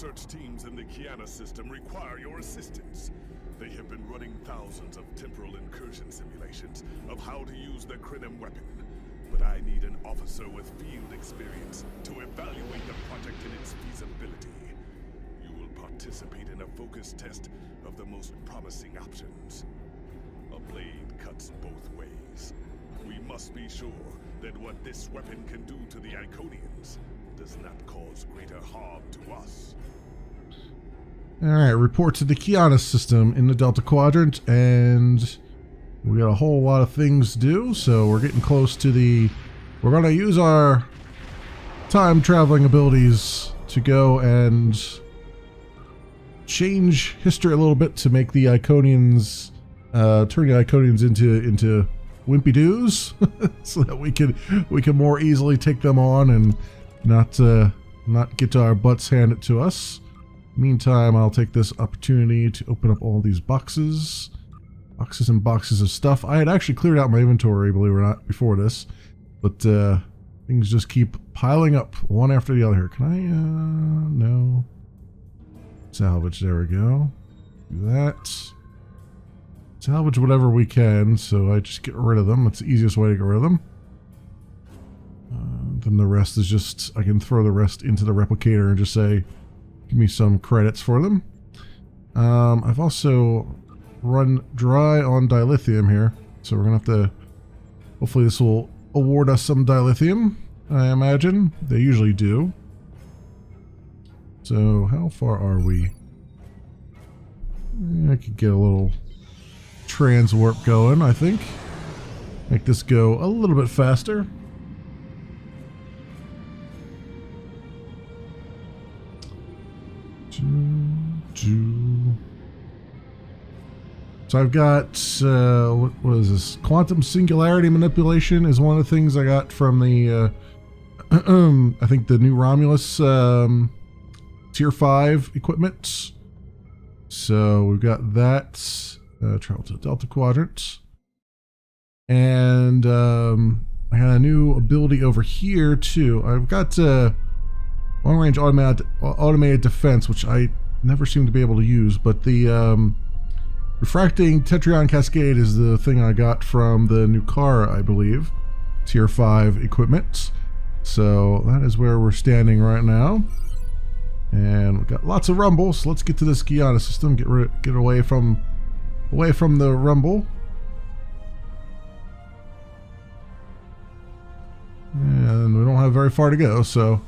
research teams in the Kiana system require your assistance. They have been running thousands of temporal incursion simulations of how to use the Krenim weapon. But I need an officer with field experience to evaluate the project and its feasibility. You will participate in a focus test of the most promising options. A blade cuts both ways. We must be sure that what this weapon can do to the Iconians does not cause greater harm to us. Alright, report to the Kiana system in the Delta Quadrant, and we got a whole lot of things to do, so we're getting close to the... We're going to use our time traveling abilities to go and change history a little bit to make the Iconians, turn the Iconians into wimpy-doos, so that we can more easily take them on and not get our butts handed to us. Meantime, I'll take this opportunity to open up all these boxes. Boxes and boxes of stuff. I had actually cleared out my inventory, believe it or not, before this. But things just keep piling up one after the other here. Can I, no. Salvage, there we go. Do that. Salvage whatever we can, so I just get rid of them. That's the easiest way to get rid of them. Then the rest is just, I can throw the rest into the replicator and just say, give me some credits for them. I've also run dry on dilithium here, so we're gonna have to, hopefully this will award us some dilithium, I imagine. They usually do. So how far are we? I could get a little transwarp going, I think. Make this go a little bit faster. So I've got, what is this? Quantum singularity manipulation is one of the things I got from the, I think the new Romulus Tier 5 equipment. So we've got that, travel to the Delta Quadrant. And I got a new ability over here too. I've got long-range automated defense, which I never seem to be able to use, but the refracting Tetrion Cascade is the thing I got from the new car, I believe. Tier 5 equipment. So that is where we're standing right now. And we've got lots of rumble, so let's get to this Kiana system. Get away from the rumble. And we don't have very far to go, so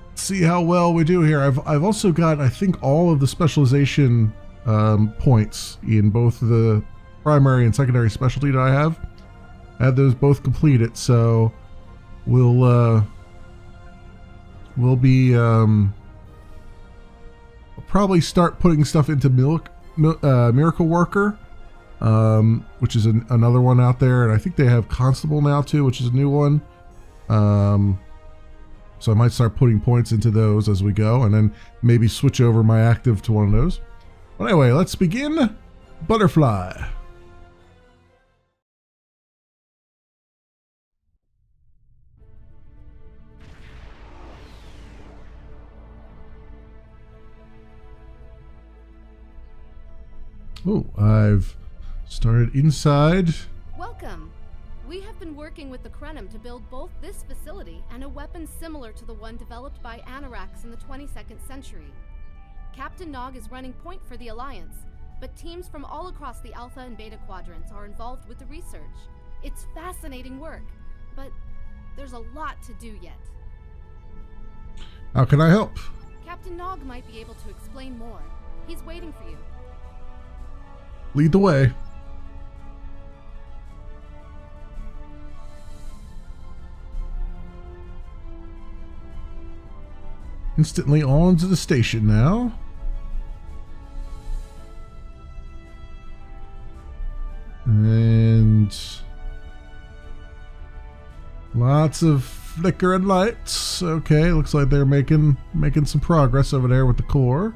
let's see how well we do here. I've also got, I think, all of the specialization points in both the primary and secondary specialty that I have. I had those both completed, so we'll be I'll probably start putting stuff into Miracle Worker, which is another one out there, and I think they have Constable now too, which is a new one. So I might start putting points into those as we go, and then maybe switch over my active to one of those. But anyway, let's begin. Butterfly. Oh, I've started inside. Welcome. We have been working with the Krenim to build both this facility and a weapon similar to the one developed by Anarax in the 22nd century. Captain Nog is running point for the Alliance, but teams from all across the Alpha and Beta quadrants are involved with the research. It's fascinating work, but there's a lot to do yet. How can I help? Captain Nog might be able to explain more. He's waiting for you. Lead the way. Instantly on to the station now. And lots of flickering lights. Okay, looks like they're making some progress over there with the core.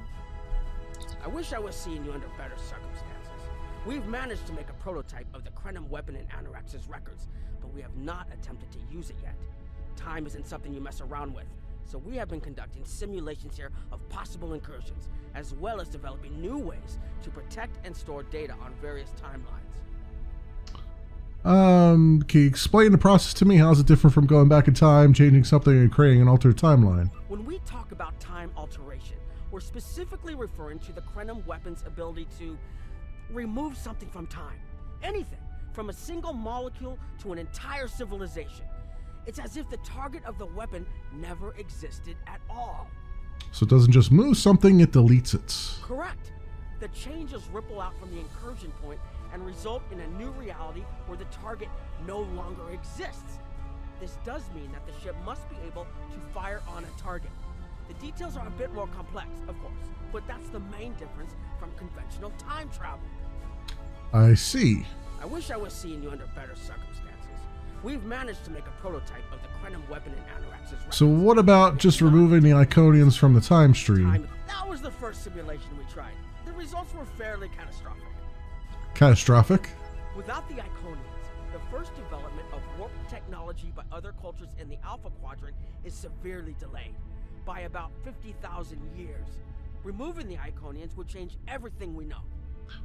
I wish I was seeing you under better circumstances. We've managed to make a prototype of the Krenim weapon in Anarax's records, but we have not attempted to use it yet. Time isn't something you mess around with. So we have been conducting simulations here of possible incursions, as well as developing new ways to protect and store data on various timelines. Can you explain the process to me? How is it different from going back in time, changing something, and creating an altered timeline? When we talk about time alteration, we're specifically referring to the Krenim weapon's ability to remove something from time. Anything, from a single molecule to an entire civilization. It's as if the target of the weapon never existed at all. So it doesn't just move something, it deletes it. Correct. The changes ripple out from the incursion point and result in a new reality where the target no longer exists. This does mean that the ship must be able to fire on a target. The details are a bit more complex, of course, but that's the main difference from conventional time travel. I see. I wish I was seeing you under better circumstances. We've managed to make a prototype of the Krenim weapon in Anorax's records. So what about just removing the Iconians from the time stream? That was the first simulation we tried. The results were fairly catastrophic. Catastrophic? Without the Iconians, the first development of warp technology by other cultures in the Alpha Quadrant is severely delayed by about 50,000 years. Removing the Iconians would change everything we know.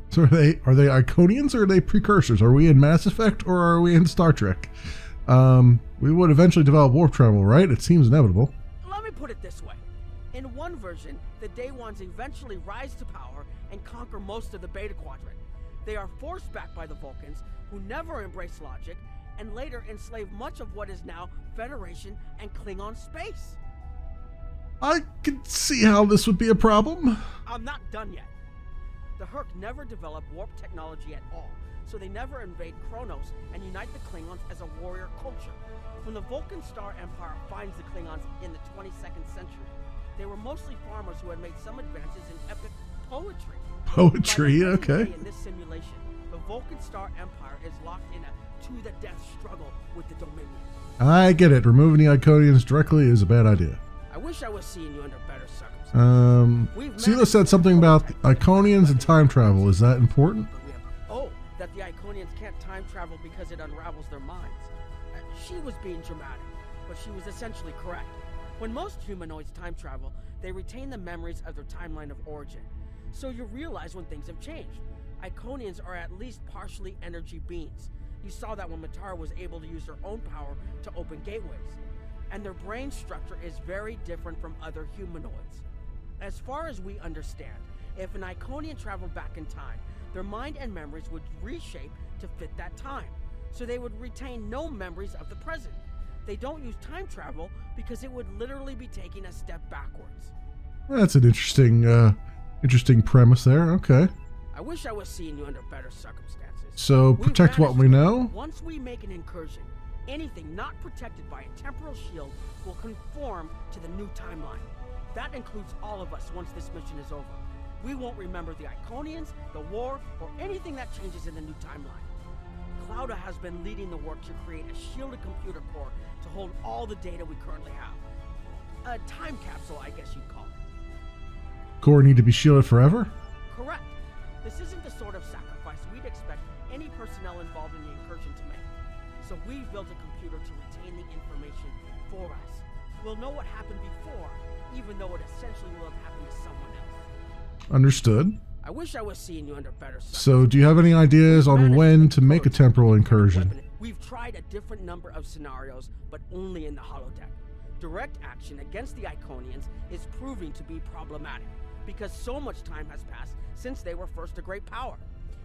So are they Iconians or are they precursors? Are we in Mass Effect or are we in Star Trek? We would eventually develop warp travel, right? It seems inevitable. Let me put it this way. In one version, the Day Ones eventually rise to power and conquer most of the Beta Quadrant. They are forced back by the Vulcans, who never embrace logic, and later enslave much of what is now Federation and Klingon space. I can see how this would be a problem. I'm not done yet. The Herc never developed warp technology at all, so they never invade Kronos and unite the Klingons as a warrior culture. When the Vulcan Star Empire finds the Klingons in the 22nd century, they were mostly farmers who had made some advances in epic poetry. Poetry, okay. In this simulation, the Vulcan Star Empire is locked in a to-the-death struggle with the Dominion. I get it. Removing the Iconians directly is a bad idea. I wish I was seeing you under better circumstances. Sela said something about Iconians and time travel. Is that important? That the Iconians can't time travel because it unravels their minds. She was being dramatic, but she was essentially correct. When most humanoids time travel, they retain the memories of their timeline of origin. So you realize when things have changed. Iconians are at least partially energy beings. You saw that when Matara was able to use her own power to open gateways. And their brain structure is very different from other humanoids. As far as we understand, if an Iconian traveled back in time, their mind and memories would reshape to fit that time, so they would retain no memories of the present. They don't use time travel because it would literally be taking a step backwards. That's an interesting premise there. Okay. I wish I was seeing you under better circumstances. So protect what we know? Once we make an incursion, anything not protected by a temporal shield will conform to the new timeline. That includes all of us once this mission is over. We won't remember the Iconians, the war, or anything that changes in the new timeline. Clouda has been leading the work to create a shielded computer core to hold all the data we currently have. A time capsule, I guess you'd call it. Core need to be shielded forever? Correct. This isn't the sort of sacrifice we'd expect any personnel involved in the incursion to make. So we've built a computer to retain the information for us. We'll know what happened before, even though it essentially will have happened to someone else. Understood. I wish I was seeing you under better circumstances. So do you have any ideas on when to make a temporal incursion? We've tried a different number of scenarios, but only in the holodeck. Direct action against the Iconians is proving to be problematic, because so much time has passed since they were first a great power.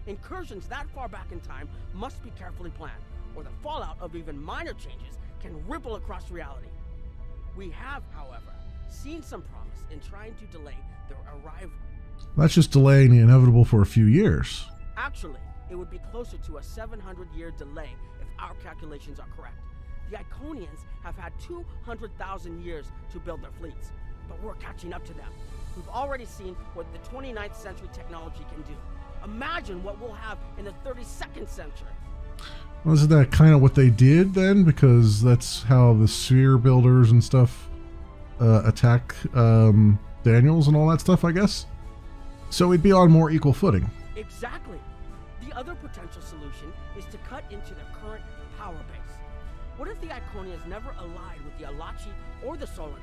Incursions that far back in time must be carefully planned, or the fallout of even minor changes can ripple across reality. We have, however, seen some promise in trying to delay their arrival. That's just delaying the inevitable for a few years. Actually, it would be closer to a 700-year delay if our calculations are correct. The Iconians have had 200,000 years to build their fleets, but we're catching up to them. We've already seen what the 29th century technology can do. Imagine what we'll have in the 32nd century. Well, isn't that kind of what they did then? Because that's how the sphere builders and stuff attack Daniels and all that stuff, I guess? So we'd be on more equal footing. Exactly. The other potential solution is to cut into their current power base. What if the Iconians never allied with the Alachi or the Solanae?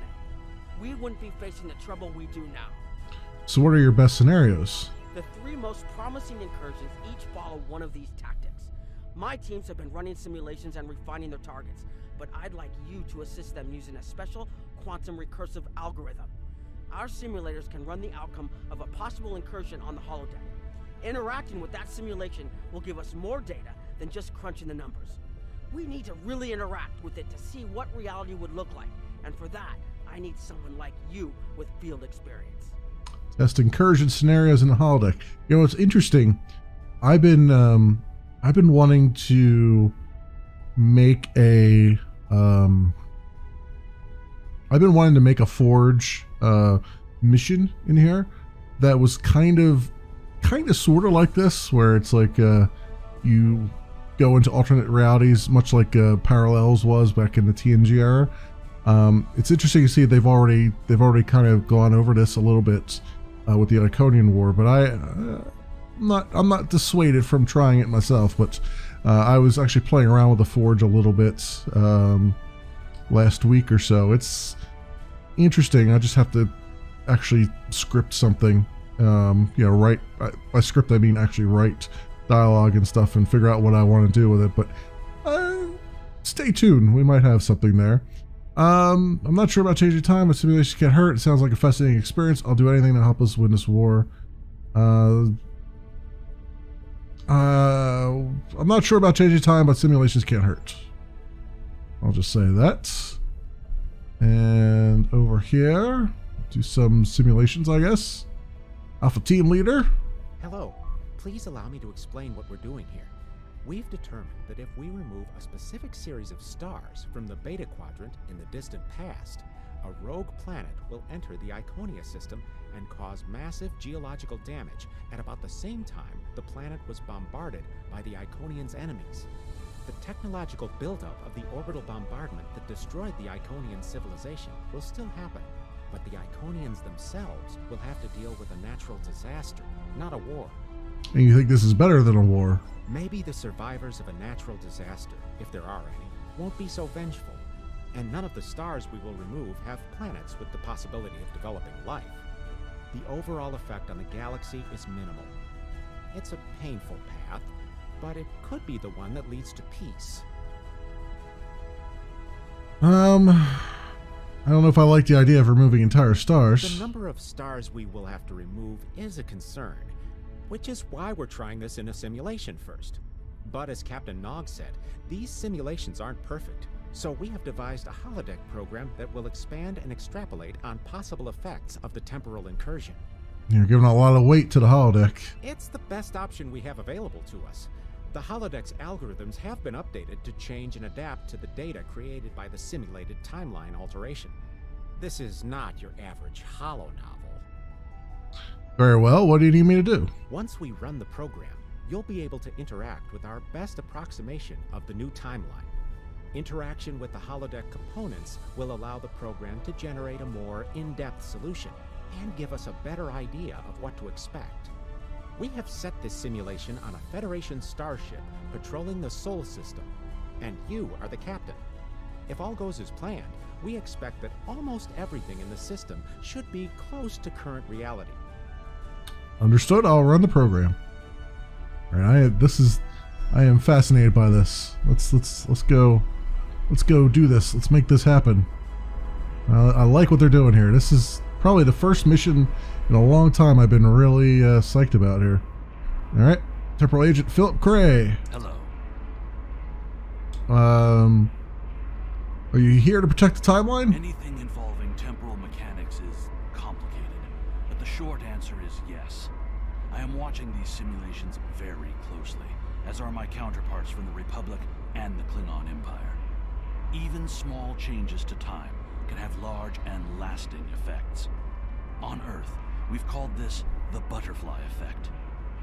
we wouldn't be facing the trouble we do now. So what are your best scenarios? The 3 most promising incursions each follow one of these tactics. My teams have been running simulations and refining their targets, but I'd like you to assist them using a special quantum recursive algorithm. Our simulators can run the outcome of a possible incursion on the holodeck. Interacting with that simulation will give us more data than just crunching the numbers. We need to really interact with it to see what reality would look like, and for that, I need someone like you with field experience. Test incursion scenarios in the holodeck. You know, it's interesting. I've been wanting to make a Forge mission in here that was kind of sort of like this, where it's like you go into alternate realities, much like Parallels was back in the TNG era. It's interesting to see they've already kind of gone over this a little bit with the Iconian War, but I'm not dissuaded from trying it myself. But I was actually playing around with the Forge a little bit last week or so. It's interesting. I just have to actually script something. Write, by script I mean actually write dialogue and stuff and figure out what I want to do with it. But stay tuned, we might have something there. I'm not sure about changing time, but simulations can't hurt. It sounds like a fascinating experience. I'll do anything to help us win this war. I'm not sure about changing time, but simulations can't hurt. I'll just say that. And over here, do some simulations, I guess. Alpha Team Leader. Hello. Please allow me to explain what we're doing here. We've determined that if we remove a specific series of stars from the Beta Quadrant in the distant past, a rogue planet will enter the Iconia system and cause massive geological damage at about the same time the planet was bombarded by the Iconians' enemies. The technological buildup of the orbital bombardment that destroyed the Iconian civilization will still happen, but the Iconians themselves will have to deal with a natural disaster, not a war. And you think this is better than a war? Maybe the survivors of a natural disaster, if there are any, won't be so vengeful, and none of the stars we will remove have planets with the possibility of developing life. The overall effect on the galaxy is minimal. It's a painful path, but it could be the one that leads to peace. I don't know if I like the idea of removing entire stars. The number of stars we will have to remove is a concern, which is why we're trying this in a simulation first. But as Captain Nog said, these simulations aren't perfect, so we have devised a holodeck program that will expand and extrapolate on possible effects of the temporal incursion. You're giving a lot of weight to the holodeck. It's the best option we have available to us. The holodeck's algorithms have been updated to change and adapt to the data created by the simulated timeline alteration. This is not your average holo novel. Very well, what do you need me to do? Once we run the program, you'll be able to interact with our best approximation of the new timeline. Interaction with the holodeck components will allow the program to generate a more in-depth solution and give us a better idea of what to expect. We have set this simulation on a Federation starship patrolling the Sol system, and you are the captain. If all goes as planned, we expect that almost everything in the system should be close to current reality. Understood. I'll run the program. All right, I am fascinated by this. Let's go do this. Let's make this happen. I like what they're doing here. This is probably the first mission in a long time I've been really psyched about here. All right, Temporal Agent Philip Cray. Hello. Are you here to protect the timeline? Anything involving temporal mechanics is complicated, but the short answer is yes. I am watching these simulations very closely, as are my counterparts from the Republic and the Klingon Empire. Even small changes to time can have large and lasting effects. On Earth, we've called this the butterfly effect.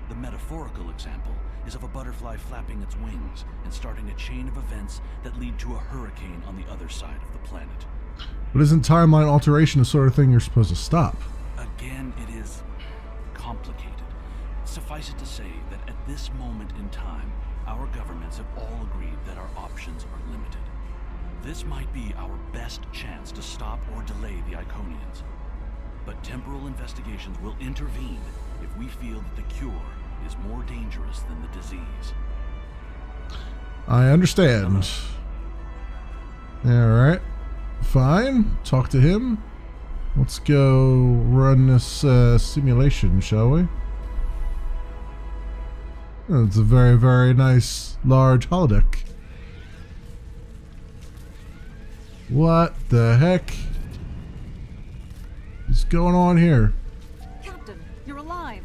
The metaphorical example is of a butterfly flapping its wings and starting a chain of events that lead to a hurricane on the other side of the planet. But isn't timeline alteration the sort of thing you're supposed to stop? Again, it is complicated. Suffice it to say that at this moment in time, our governments have all agreed that our options are limited. This might be our best chance to stop or delay the Iconians. But temporal investigations will intervene if we feel that the cure is more dangerous than the disease. I understand. Alright. Fine. Talk to him. Let's go run this simulation, shall we? Oh, it's a very, very nice, large holodeck. What the heck is going on here? Captain, you're alive.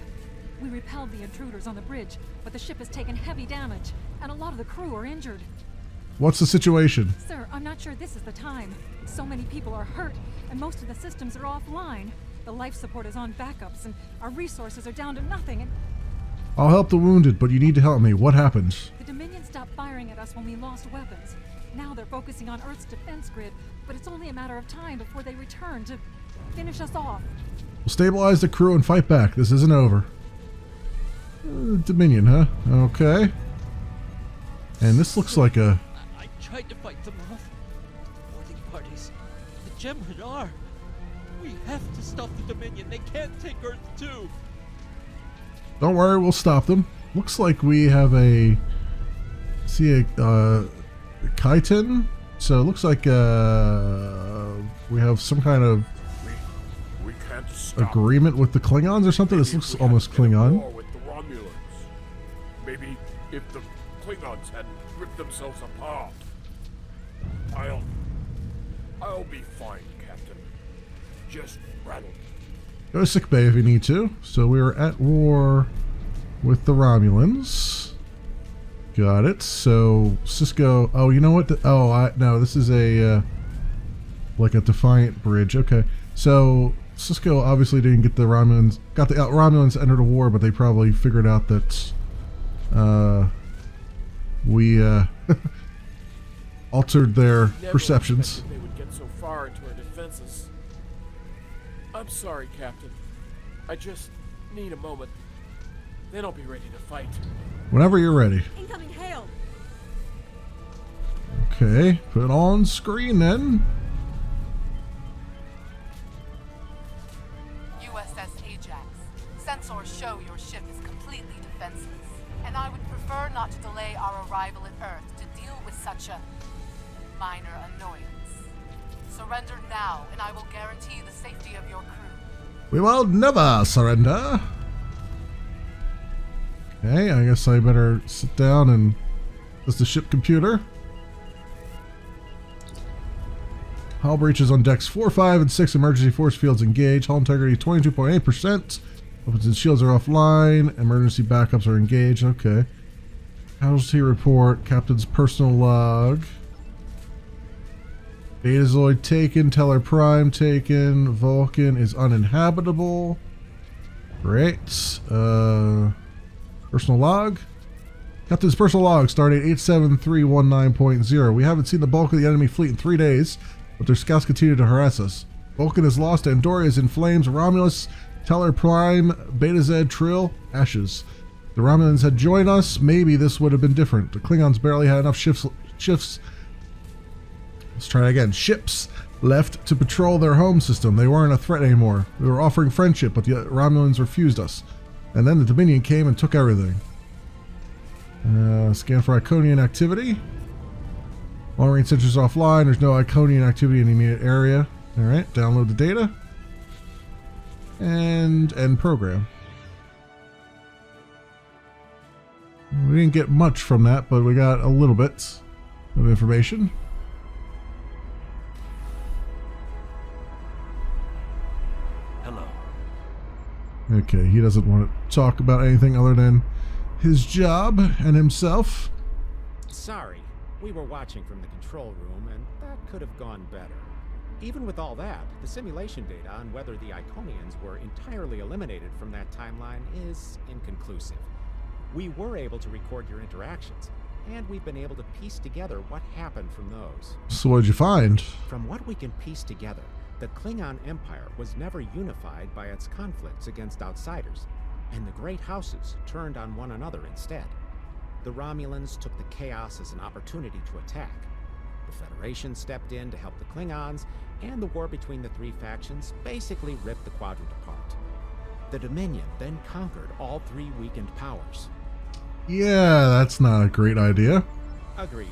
We repelled the intruders on the bridge, but the ship has taken heavy damage, and a lot of the crew are injured. What's the situation? Sir, I'm not sure this is the time. So many people are hurt, and most of the systems are offline. The life support is on backups, and our resources are down to nothing, and I'll help the wounded, but you need to help me. What happened? the Dominion stopped firing at us when we lost weapons. Now they're focusing on Earth's defense grid, but it's only a matter of time before they return to finish us off. We'll stabilize the crew and fight back. This isn't over. Dominion, huh? Okay. And this looks like a... I tried to fight them off. Boarding parties. The Gemhead are. We have to stop the Dominion. They can't take Earth too. Don't worry, we'll stop them. Looks like we have a... See a chitin? So it looks like we have some kind of We can't stop. agreement with the Klingons or something. This Maybe looks if we almost had been at Klingon. war with the Romulans. Maybe if the Klingons hadn't ripped themselves apart. I'll be fine, Captain. Just rattle. Go to sickbay if you need to. So we were at war with the Romulans. Got it. So Cisco. Oh, you know what? No. This is a like a Defiant bridge. Okay. So Cisco obviously didn't get the Romulans. Got the Romulans entered a war, but they probably figured out that we altered their Never perceptions. expected they would get so far into our defenses. I'm sorry, Captain. I just need a moment. Then I'll be ready to fight. Whenever you're ready. Incoming hail! Okay, put it on screen then. USS Ajax. Sensors show your ship is completely defenseless, and I would prefer not to delay our arrival at Earth to deal with such a minor annoyance. Surrender now, and I will guarantee the safety of your crew. We will never surrender. Okay, I guess I better sit down and... Does the ship computer? Hull breaches on decks 4, 5, and 6. Emergency force fields engaged. Hull integrity 22.8%. Weapons and shields are offline. Emergency backups are engaged. Okay. Casualty report. Captain's personal log. Betazoid taken. Teller Prime taken. Vulcan is uninhabitable. Great. Personal log. Captain's personal log. Stardate 87319.0. We haven't seen the bulk of the enemy fleet in 3 days, but their scouts continue to harass us. Vulcan is lost. Andoria is in flames. Romulus, Teller Prime, Beta Z, Trill, ashes. The Romulans had joined us. Maybe this would have been different. The Klingons barely had enough ships. Let's try it again. Ships left to patrol their home system. They weren't a threat anymore. We were offering friendship, but the Romulans refused us. And then the Dominion came and took everything. Scan for Iconian activity. Long-range sensors offline. There's no Iconian activity in the immediate area. Alright, download the data. And end program. We didn't get much from that, but we got a little bit of information. Hello. Okay, he doesn't want to talk about anything other than his job and himself. Sorry, we were watching from the control room, and that could have gone better. Even with all that, the simulation data on whether the Iconians were entirely eliminated from that timeline is inconclusive. We were able to record your interactions, and we've been able to piece together what happened from those. So what did you find? From what we can piece together, the Klingon Empire was never unified by its conflicts against outsiders, and the great houses turned on one another instead. The Romulans took the chaos as an opportunity to attack. The Federation stepped in to help the Klingons, and the war between the three factions basically ripped the quadrant apart. The Dominion then conquered all three weakened powers. Yeah, that's not a great idea. Agreed.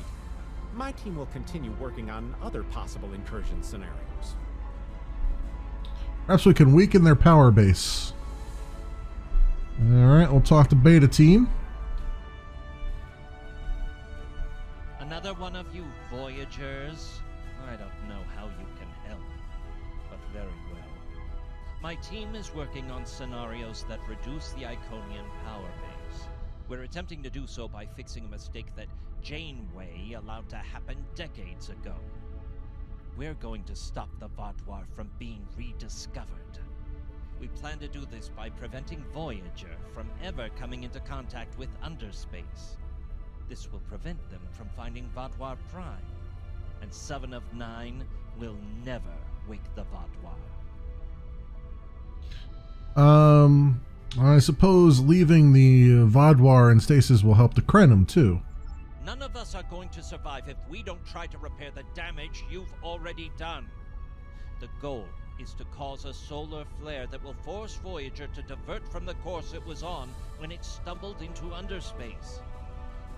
My team will continue working on other possible incursion scenarios. Perhaps we can weaken their power base. Alright, we'll talk to Beta Team. Another one of you Voyagers? I don't know how you can help, but very well. My team is working on scenarios that reduce the Iconian power base. We're attempting to do so by fixing a mistake that Janeway allowed to happen decades ago. We're going to stop the Vatwa from being rediscovered. We plan to do this by preventing Voyager from ever coming into contact with underspace. This will prevent them from finding Vatwa Prime, and 7 of 9 will never wake the Vatwa. I suppose leaving the Vodwar in stasis will help the Krenim too. None of us are going to survive if we don't try to repair the damage you've already done. The goal is to cause a solar flare that will force Voyager to divert from the course it was on when it stumbled into underspace.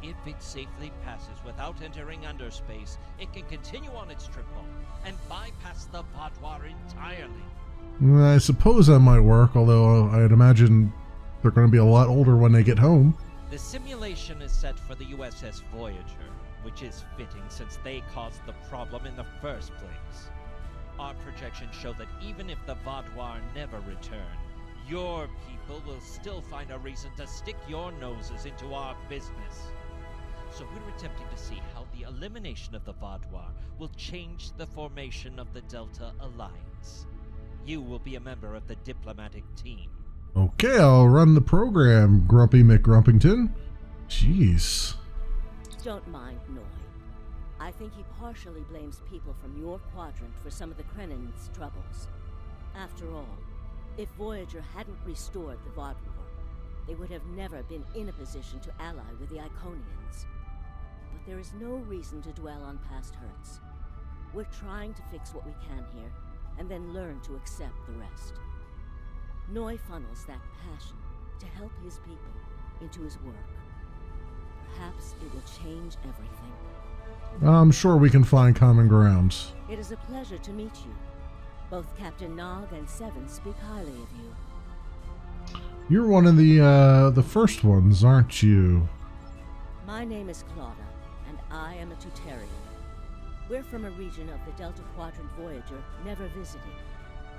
If it safely passes without entering underspace, it can continue on its trip home and bypass the Vatwa entirely. I suppose that might work, although I'd imagine they're going to be a lot older when they get home. The simulation is set for the USS Voyager, which is fitting since they caused the problem in the first place. Our projections show that even if the Vatwa never return, your people will still find a reason to stick your noses into our business. So we're attempting to see how the elimination of the Vatwa will change the formation of the Delta Alliance. You will be a member of the diplomatic team. Okay, I'll run the program, Grumpy McGrumpington. Jeez. Don't mind Noy. I think he partially blames people from your quadrant for some of the Krennin's troubles. After all, if Voyager hadn't restored the Vatwa, they would have never been in a position to ally with the Iconians. But there is no reason to dwell on past hurts. We're trying to fix what we can here, and then learn to accept the rest. Noy funnels that passion to help his people into his work. Perhaps it will change everything. I'm sure we can find common ground. It is a pleasure to meet you. Both Captain Nog and Seven speak highly of you. You're one of the first ones, aren't you? My name is Claudia, and I am a Tutarian. We're from a region of the Delta Quadrant Voyager never visited,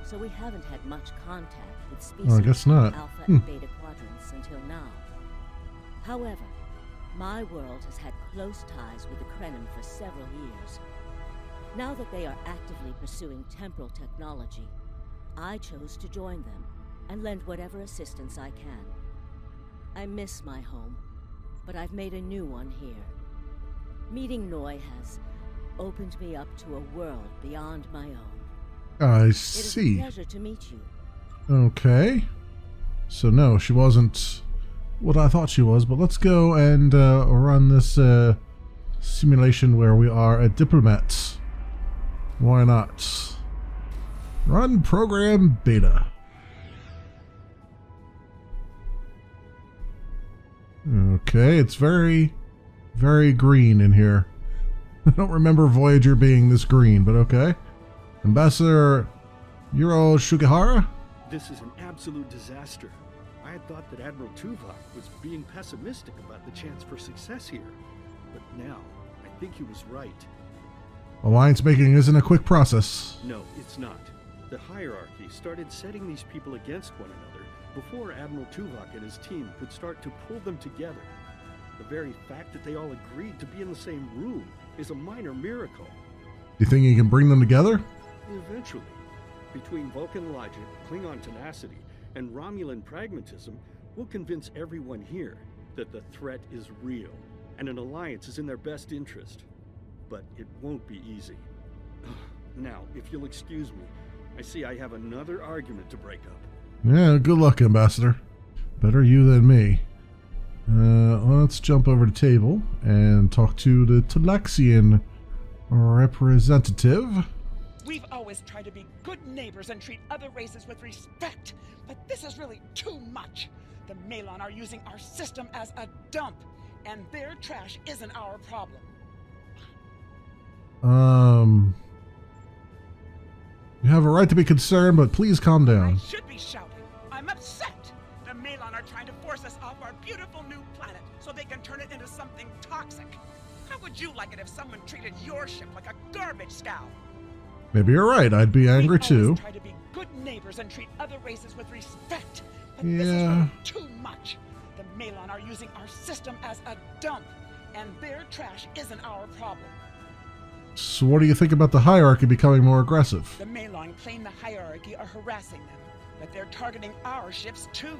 so we haven't had much contact with species I guess not. Alpha and Beta quadrants until now. However, my world has had close ties with the Krenim for several years. Now that they are actively pursuing temporal technology, I chose to join them and lend whatever assistance I can. I miss my home, but I've made a new one here. Meeting Noy has opened me up to a world beyond my own. I It is see. a pleasure to meet you. Okay. So no, she wasn't what I thought she was, but let's go and run this simulation where we are a diplomat. Why not? Run program beta. Okay, it's very, very green in here. I don't remember Voyager being this green, but okay. Ambassador Yuro Shugihara? This is an absolute disaster. I had thought that Admiral Tuvok was being pessimistic about the chance for success here. But now, I think he was right. Alliance making isn't a quick process. No, it's not. The hierarchy started setting these people against one another before Admiral Tuvok and his team could start to pull them together. The very fact that they all agreed to be in the same room is a minor miracle. Do you think you can bring them together? Eventually, between Vulcan logic, Klingon tenacity, and Romulan pragmatism, we'll convince everyone here that the threat is real, and an alliance is in their best interest. But it won't be easy. Now, if you'll excuse me, I see I have another argument to break up. Yeah, good luck, Ambassador. Better you than me. Let's jump over to table and talk to the Talaxian representative. We've always tried to be good neighbors and treat other races with respect, but this is really too much. The Malon are using our system as a dump, and their trash isn't our problem. You have a right to be concerned, but please calm down. I should be shouting. I'm upset. The Malon are trying to force us off our beautiful new planet so they can turn it into something toxic. How would you like it if someone treated your ship like a garbage scow? Maybe you're right. I'd be angry too. We try to be good neighbors and treat other races with respect, but this is really too much. The Malon are using our system as a dump, and their trash isn't our problem. So what do you think about the hierarchy becoming more aggressive? The Malon claim the hierarchy are harassing them, but they're targeting our ships too.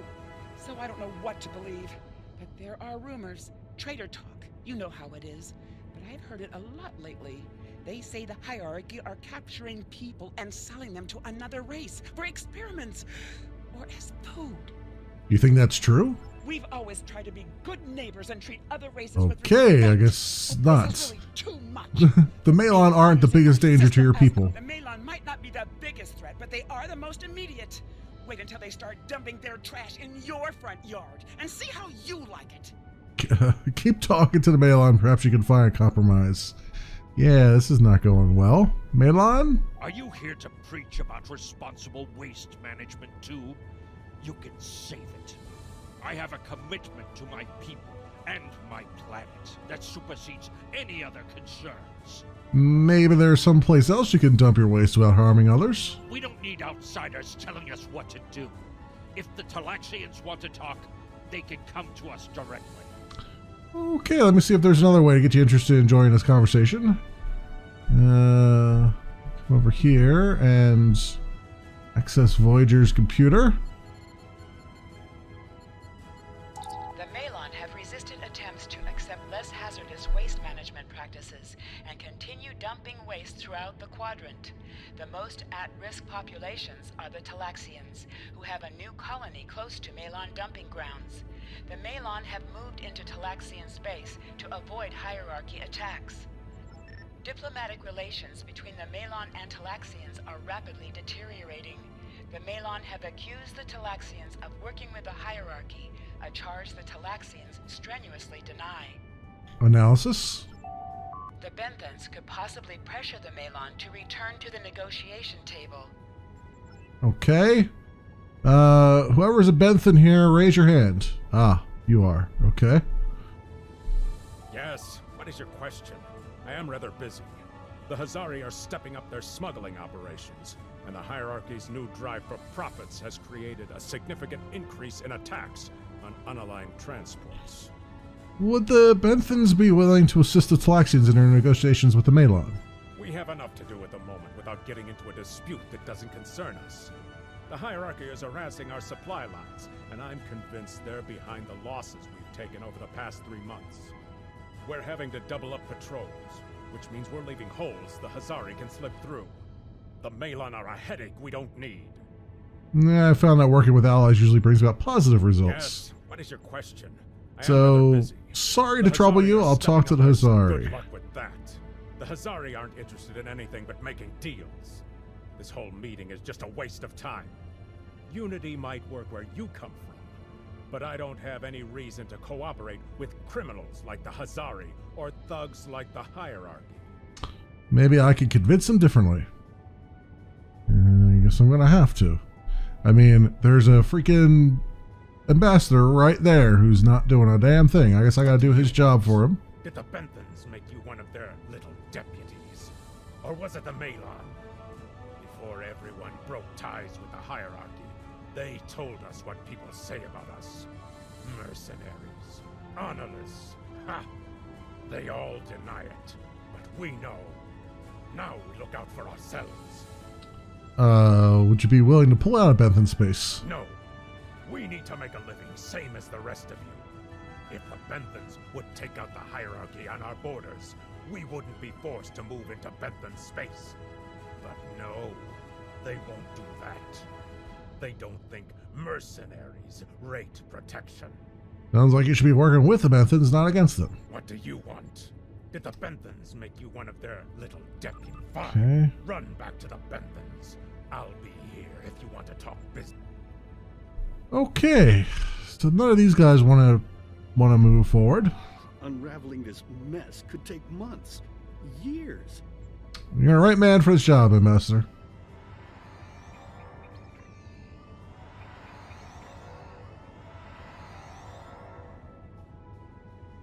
So I don't know what to believe. But there are rumors, traitor talk, you know how it is. But I've heard it a lot lately. They say the hierarchy are capturing people and selling them to another race for experiments or as food. You think that's true? We've always tried to be good neighbors and treat other races with respect. Okay, I guess not. This is really too much. The Malon aren't the biggest danger to your people. The Malon might not be the biggest threat, but they are the most immediate. Wait until they start dumping their trash in your front yard and see how you like it. Keep talking to the Malon. Perhaps you can find a compromise. Yeah, this is not going well. Malon? Are you here to preach about responsible waste management too? You can save it. I have a commitment to my people and my planet that supersedes any other concerns. Maybe there's someplace else you can dump your waste without harming others. We don't need outsiders telling us what to do. If the Talaxians want to talk, they can come to us directly. Okay, let me see if there's another way to get you interested in joining this conversation. Come over here and access Voyager's computer. The Malon have resisted attempts to accept less hazardous waste management practices and continue dumping waste throughout the quadrant. The most at-risk populations are the Talaxians, who have a new colony close to Malon dumping grounds. The Malon have moved into Talaxian space to avoid hierarchy attacks. Diplomatic relations between the Malon and Talaxians are rapidly deteriorating. The Malon have accused the Talaxians of working with the hierarchy, a charge the Talaxians strenuously deny. Analysis? The Benthans could possibly pressure the Malon to return to the negotiation table. Okay. Whoever's a Benthan here, raise your hand. Ah, you are. Okay. Yes, what is your question? I am rather busy. The Hazari are stepping up their smuggling operations, and the hierarchy's new drive for profits has created a significant increase in attacks on unaligned transports. Would the Benthans be willing to assist the Talaxians in their negotiations with the Malon? We have enough to do at the moment without getting into a dispute that doesn't concern us. The hierarchy is harassing our supply lines, and I'm convinced they're behind the losses we've taken over the past 3 months. We're having to double up patrols, which means we're leaving holes the Hazari can slip through. The Malon are a headache we don't need. I found that working with allies usually brings about positive results. Yes, what is your question? So, sorry to trouble you, I'll talk to the Hazari. Good luck with that. The Hazari aren't interested in anything but making deals. This whole meeting is just a waste of time. Unity might work where you come from, but I don't have any reason to cooperate with criminals like the Hazari or thugs like the hierarchy. Maybe I can convince them differently. I guess I'm gonna have to. I mean, there's a freaking ambassador right there who's not doing a damn thing. I guess I gotta do his job for him. Did the Benthans make you one of their little deputies? Or was it the Malon? Before everyone broke ties with the hierarchy, they told us what people say about us. Mercenaries. Honorless. Ha! They all deny it. But we know. Now we look out for ourselves. Would you be willing to pull out of Benthan space? No. We need to make a living, same as the rest of you. If the Benthans would take out the hierarchy on our borders, we wouldn't be forced to move into Benthan space. But no, they won't do that. They don't think mercenaries rate protection. Sounds like you should be working with the Benthans, not against them. What do you want? Did the Benthans make you one of their little deputies? Fine. Okay. Run back to the Benthans. I'll be here if you want to talk business. Okay. So none of these guys want to move forward. Unraveling this mess could take months, years. You're a right man for this job, Ambassador.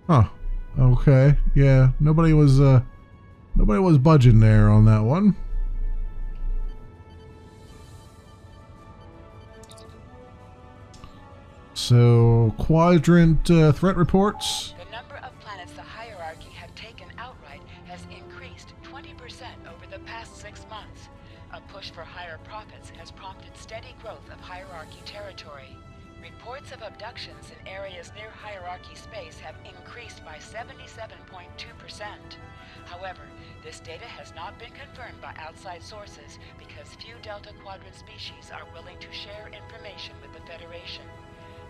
Huh. Okay. Yeah. Nobody was budging there on that one. So, quadrant threat reports. The number of planets the hierarchy have taken outright has increased 20% over the past 6 months. A push for higher profits has prompted steady growth of hierarchy territory. Reports of abductions in areas near hierarchy space have increased by 77.2%. However, this data has not been confirmed by outside sources because few Delta Quadrant species are willing to share information with the Federation.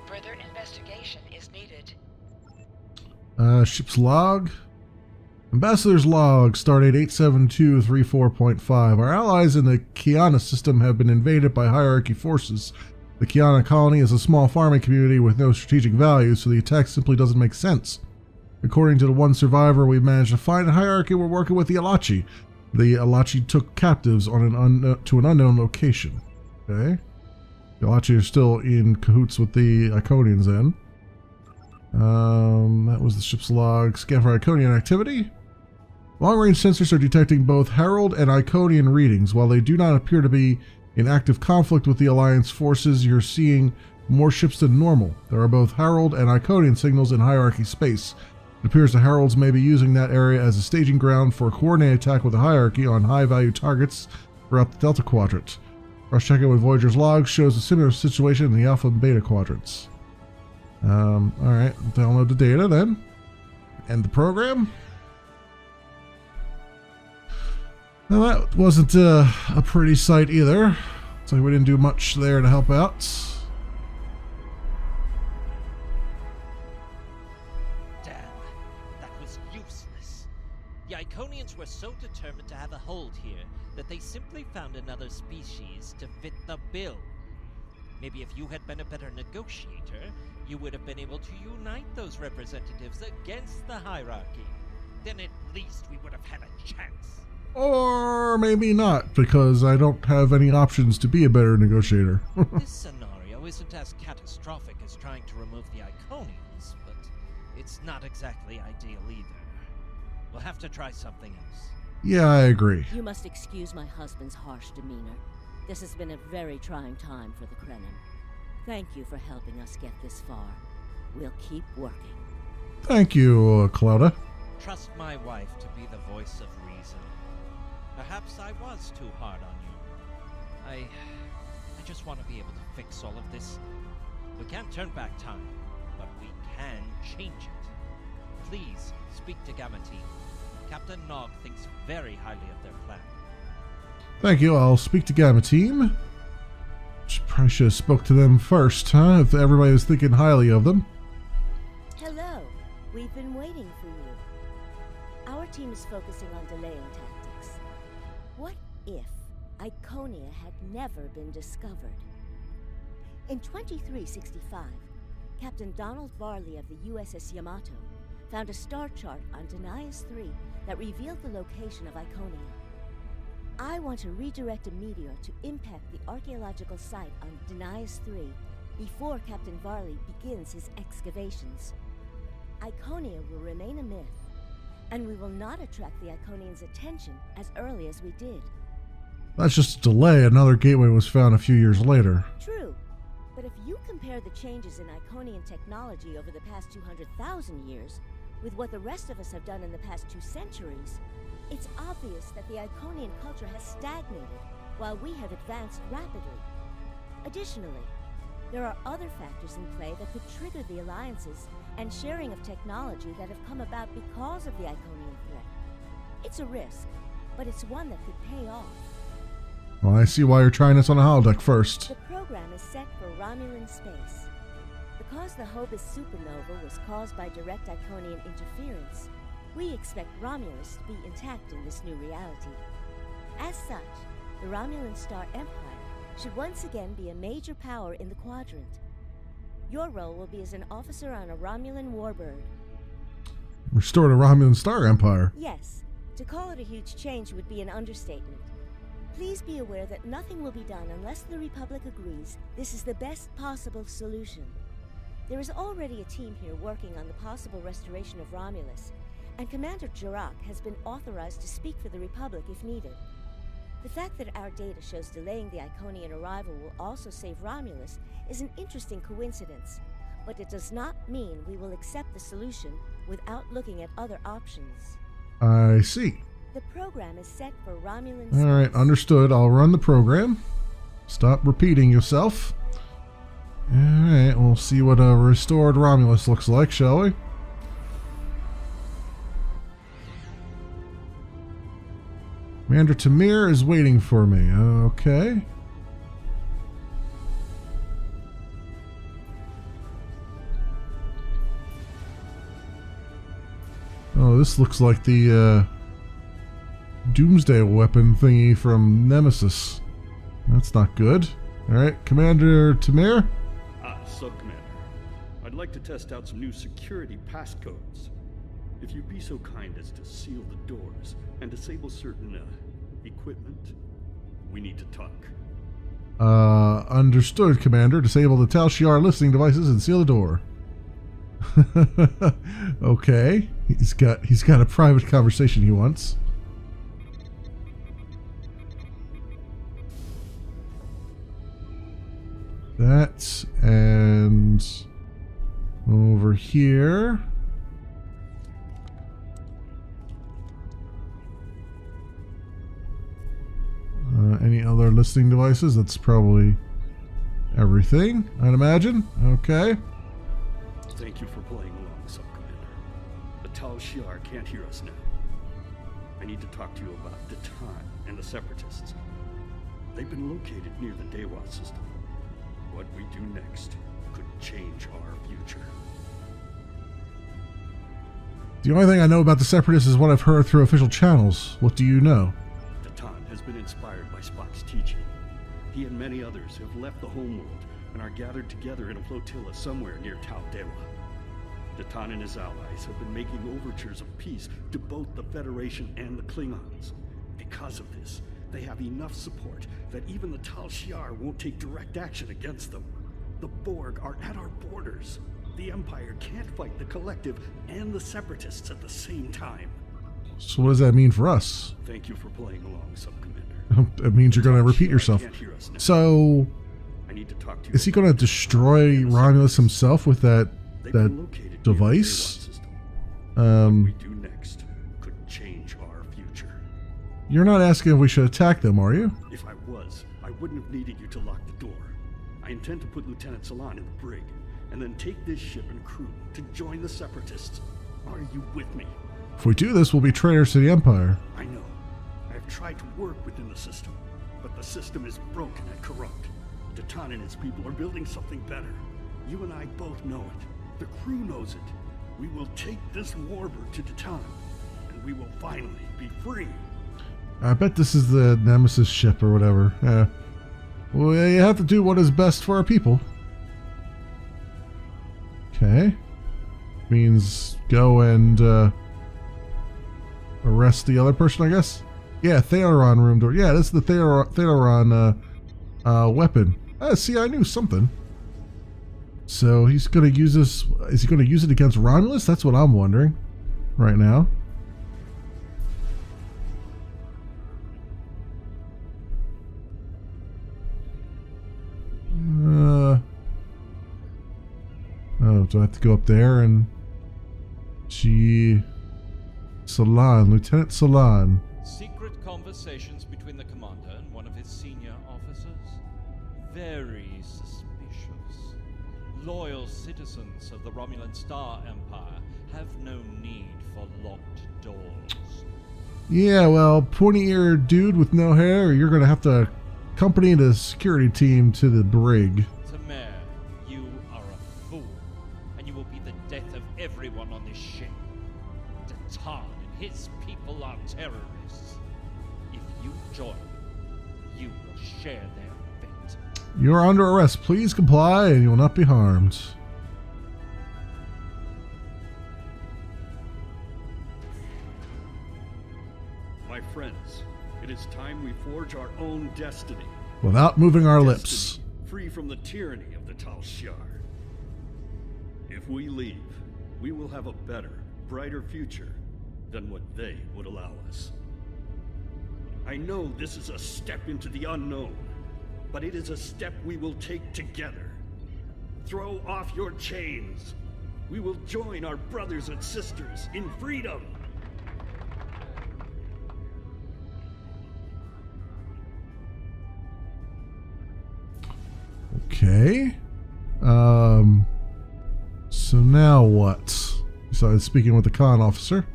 Further investigation is needed. Ship's log. Ambassador's log, stardate 87234.5. Our allies in the Kiana system have been invaded by hierarchy forces. The Kiana colony is a small farming community with no strategic value, so the attack simply doesn't make sense. According to the one survivor we managed to find in hierarchy, we're working with the Alachi. The Alachi took captives on to an unknown location. Okay. The Alachi are still in cahoots with the Iconians then. That was the ship's log. Scan for Iconian activity. Long-range sensors are detecting both Herald and Iconian readings. While they do not appear to be in active conflict with the Alliance forces, you're seeing more ships than normal. There are both Herald and Iconian signals in hierarchy space. It appears the Heralds may be using that area as a staging ground for a coordinated attack with the hierarchy on high-value targets throughout the Delta Quadrant. Cross-checking with Voyager's logs shows a similar situation in the Alpha and Beta quadrants. Alright, download the data then. End the program. Now that wasn't a pretty sight either. Looks like we didn't do much there to help out. Damn, that was useless. The Iconians were so determined to have a hold here that they simply found another species to fit the bill. Maybe if you had been a better negotiator, you would have been able to unite those representatives against the hierarchy. Then at least we would have had a chance. Or maybe not, because I don't have any options to be a better negotiator. This scenario isn't as catastrophic as trying to remove the Iconians, but it's not exactly ideal either. We'll have to try something else. Yeah, I agree. You must excuse my husband's harsh demeanor. This has been a very trying time for the Krenim. Thank you for helping us get this far. We'll keep working. Thank you, Clouda. Trust my wife to be the voice of reason. Perhaps I was too hard on you. I just want to be able to fix all of this. We can't turn back time, but we can change it. Please speak to Gamma Team. Captain Nog thinks very highly of their plan. Thank you. I'll speak to Gamma Team. Probably should have spoke to them first, huh? If everybody was thinking highly of them. Hello. We've been waiting for you. Our team is focusing on delaying tactics. What if Iconia had never been discovered? In 2365, Captain Donald Varley of the USS Yamato found a star chart on Denias 3 that revealed the location of Iconia. I want to redirect a meteor to impact the archaeological site on Denias 3 before Captain Varley begins his excavations. Iconia will remain a myth, and we will not attract the Iconians' attention as early as we did. That's just a delay. Another gateway was found a few years later. True, but if you compare the changes in Iconian technology over the past 200,000 years with what the rest of us have done in the past 2 centuries, it's obvious that the Iconian culture has stagnated while we have advanced rapidly. Additionally, there are other factors in play that could trigger the alliances and sharing of technology that have come about because of the Iconian threat. It's a risk, but it's one that could pay off. Well, I see why you're trying this on a holodeck first. The program is set for Romulan space. Because the Hobus supernova was caused by direct Iconian interference, We expect Romulus to be intact in this new reality. As such, the Romulan Star Empire should once again be a major power in the Quadrant. Your role will be as an officer on a Romulan warbird. Restore the Romulan Star Empire. Yes, to call it a huge change would be an understatement. Please be aware that nothing will be done unless the Republic agrees this is the best possible solution. There is already a team here working on the possible restoration of Romulus, and Commander Jirak has been authorized to speak for the Republic if needed. The fact that our data shows delaying the Iconian arrival will also save Romulus is an interesting coincidence, but it does not mean we will accept the solution without looking at other options. I see. The program is set for Romulan All right, understood. I'll run the program. Stop repeating yourself. All right, we'll see what a restored Romulus looks like, shall we? Commander Tamir is waiting for me. Okay. Oh, this looks like the Doomsday weapon thingy from Nemesis. That's not good. Alright, Commander Tamir? Sub-Commander. I'd like to test out some new security passcodes. If you'd be so kind as to seal the doors and disable certain, equipment, we need to talk. Understood, Commander. Disable the Tal Shiar listening devices and seal the door. Okay. He's got a private conversation he wants. That, and over here. Any other listening devices? That's probably everything, I'd imagine. Okay. Thank you for playing along, Sub-Commander. The Tal Shiar can't hear us now. I need to talk to you about Datan and the Separatists. They've been located near the Dewa system. What we do next could change our future. The only thing I know about the Separatists is what I've heard through official channels. What do you know? Datan has been inspired by Spock's teaching. He and many others have left the homeworld and are gathered together in a flotilla somewhere near Tal Dewa. Datan and his allies have been making overtures of peace to both the Federation and the Klingons. Because of this, they have enough support that even the Tal Shiar won't take direct action against them. The Borg are at our borders. The Empire can't fight the Collective and the Separatists at the same time. So what does that mean for us? Thank you for playing along, Sub-Commander. It means you're going to repeat yourself. So, I need to talk to you. Is he going to destroy Romulus himself with that device? What we do next could change our future. You're not asking if we should attack them, are you? If I was, I wouldn't have needed you to lock the door. I intend to put Lieutenant Salan in the brig, and then take this ship and crew to join the Separatists. Are you with me? If we do this, we'll be traitors to the Empire. I know. I have tried to work within the system, but the system is broken and corrupt. Datan and his people are building something better. You and I both know it. The crew knows it. We will take this warbird to Datan, and we will finally be free. I bet this is the Nemesis ship or whatever. Well, you have to do what is best for our people. Okay. Means go and arrest the other person, I guess? Yeah, Thaleron room door. Yeah, this is the Thaleron weapon. See, I knew something. So he's going to use this. Is he going to use it against Romulus? That's what I'm wondering right now. Oh, do I have to go up there and... Salan, Lieutenant Salan. Secret conversations between the commander and one of his senior officers? Very suspicious. Loyal citizens of the Romulan Star Empire have no need for locked doors. Yeah, well, pointy-eared dude with no hair, you're going to have to accompany the security team to the brig. Tamir, you are a fool, and you will be the death of everyone on this ship. Dr. Tarn and his people are terrorists. If you join, you will share their fate. You are under arrest. Please comply and you will not be harmed. My friends, it is time we forge our own destiny. Without moving our lips. Free from the tyranny of the Tal Shiar. If we leave, we will have a better, brighter future than what they would allow us. I know this is a step into the unknown, but it is a step we will take together. Throw off your chains. We will join our brothers and sisters in freedom. Okay. So now what? Besides speaking with the con officer.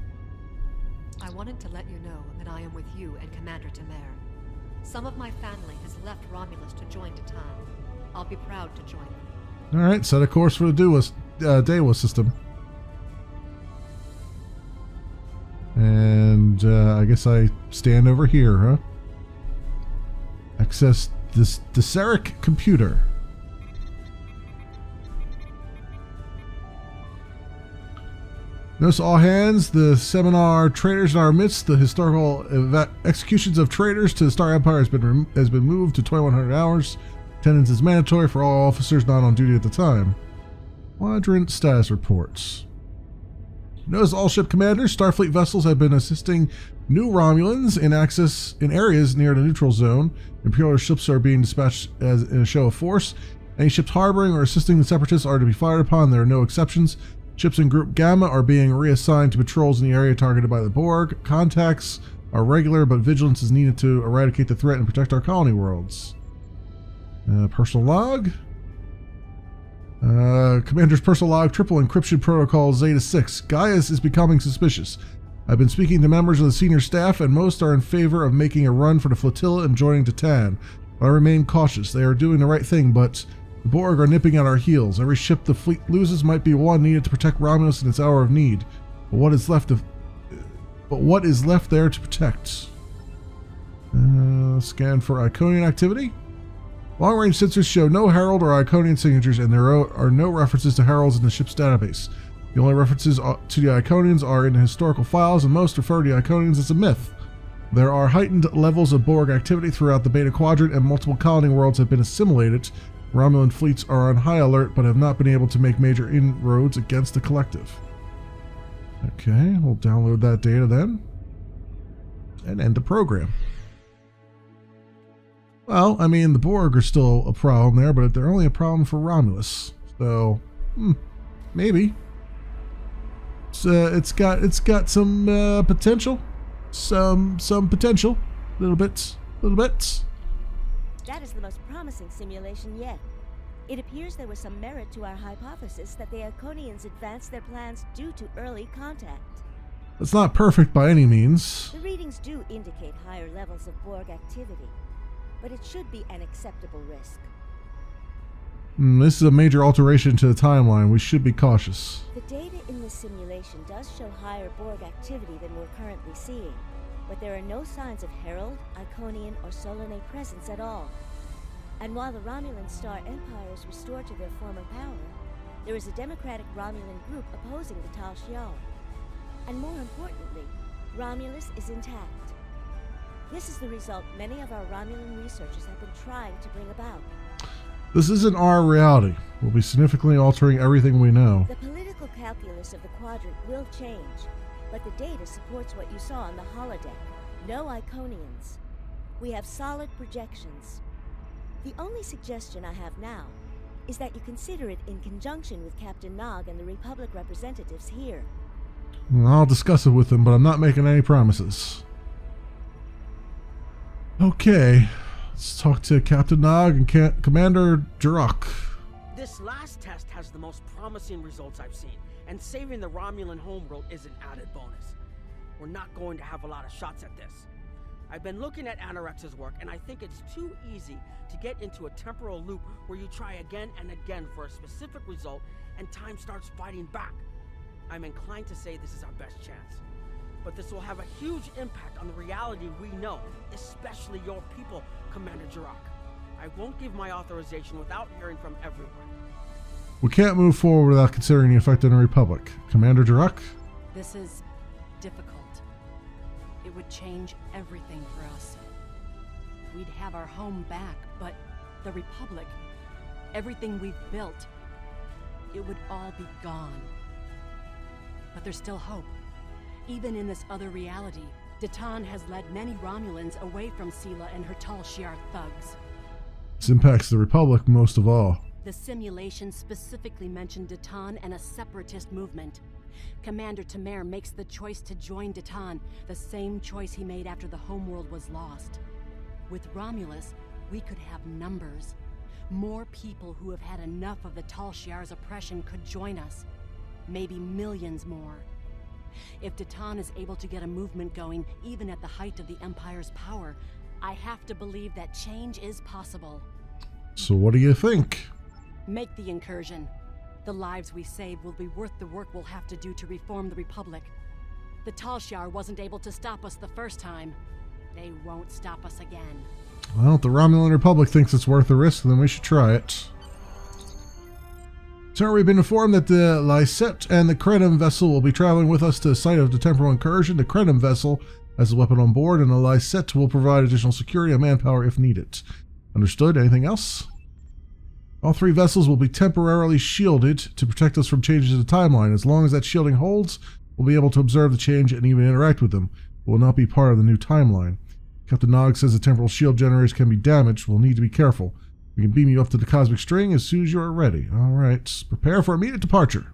I wanted to let you know that I am with you and Commander Temer. Some of my family has left Romulus to join Titan. I'll be proud to join them. Alright, set a course for the Dewa system. And I guess I stand over here, huh? Access this Deseric computer. Notice all hands, the seminar traitors in our midst, the historical executions of traitors to the Star Empire has been moved to 2100 hours. Attendance is mandatory for all officers not on duty at the time. Quadrant status reports. Notice all ship commanders, Starfleet vessels have been assisting new Romulans in areas near the neutral zone. Imperial ships are being dispatched in a show of force. Any ships harboring or assisting the Separatists are to be fired upon. There are no exceptions. Ships in Group Gamma are being reassigned to patrols in the area targeted by the Borg. Contacts are regular, but vigilance is needed to eradicate the threat and protect our colony worlds. Personal log. Commander's personal log, triple encryption protocol Zeta 6. Gaius is becoming suspicious. I've been speaking to members of the senior staff, and most are in favor of making a run for the flotilla and joining Titan. I remain cautious. They are doing the right thing, but the Borg are nipping at our heels. Every ship the fleet loses might be one needed to protect Romulus in its hour of need. But what is left there to protect? Scan for Iconian activity. Long-range sensors show no Herald or Iconian signatures, and there are no references to Heralds in the ship's database. The only references to the Iconians are in historical files, and most refer to the Iconians as a myth. There are heightened levels of Borg activity throughout the Beta Quadrant, and multiple colony worlds have been assimilated. Romulan fleets are on high alert, but have not been able to make major inroads against the collective. Okay, we'll download that data then, and end the program. Well, I mean, the Borg are still a problem there, but they're only a problem for Romulus. So, maybe. It's got some potential. Some potential. Little bit. That is the most promising simulation yet. It appears there was some merit to our hypothesis that the Iconians advanced their plans due to early contact. It's not perfect by any means. The readings do indicate higher levels of Borg activity, but it should be an acceptable risk. This is a major alteration to the timeline. We should be cautious. The data in this simulation does show higher Borg activity than we're currently seeing, but there are no signs of Herald, Iconian, or Solanae presence at all. And while the Romulan Star Empire is restored to their former power, there is a democratic Romulan group opposing the Tal Shiar. And more importantly, Romulus is intact. This is the result many of our Romulan researchers have been trying to bring about. This isn't our reality. We'll be significantly altering everything we know. The political calculus of the Quadrant will change, but the data supports what you saw on the holodeck. No Iconians. We have solid projections. The only suggestion I have now is that you consider it in conjunction with Captain Nog and the Republic representatives here. I'll discuss it with them, but I'm not making any promises. Okay, let's talk to Captain Nog and Commander Duroc. This last test has the most promising results I've seen, and saving the Romulan homeworld is an added bonus. We're not going to have a lot of shots at this. I've been looking at Anorex's work, and I think it's too easy to get into a temporal loop where you try again and again for a specific result, and time starts fighting back. I'm inclined to say this is our best chance. But this will have a huge impact on the reality we know, especially your people, Commander Jirok. I won't give my authorization without hearing from everyone. We can't move forward without considering the effect on the Republic. Commander Jirok? This is difficult. It would change everything for us. We'd have our home back, but the Republic, everything we've built, it would all be gone. But there's still hope. Even in this other reality, Datan has led many Romulans away from Sela and her Tal Shiar thugs. This impacts the Republic most of all. The simulation specifically mentioned Datan and a separatist movement. Commander Tamer makes the choice to join Datan, the same choice he made after the homeworld was lost. With Romulus, we could have numbers. More people who have had enough of the Tal Shiar's oppression could join us. Maybe millions more. If Datan is able to get a movement going, even at the height of the Empire's power, I have to believe that change is possible. So what do you think? Make the incursion. The lives we save will be worth the work we'll have to do to reform the Republic. The Tal Shiar wasn't able to stop us the first time. They won't stop us again. Well, if the Romulan Republic thinks it's worth the risk, then we should try it. Sir, we've been informed that the Lysette and the Krenim vessel will be traveling with us to the site of the temporal incursion. The Krenim vessel has a weapon on board, and the Lysette will provide additional security and manpower if needed. Understood? Anything else? All three vessels will be temporarily shielded to protect us from changes in the timeline. As long as that shielding holds, we'll be able to observe the change and even interact with them. It will not be part of the new timeline. Captain Nog says the temporal shield generators can be damaged. We'll need to be careful. We can beam you up to the cosmic string as soon as you are ready. All right. Prepare for immediate departure.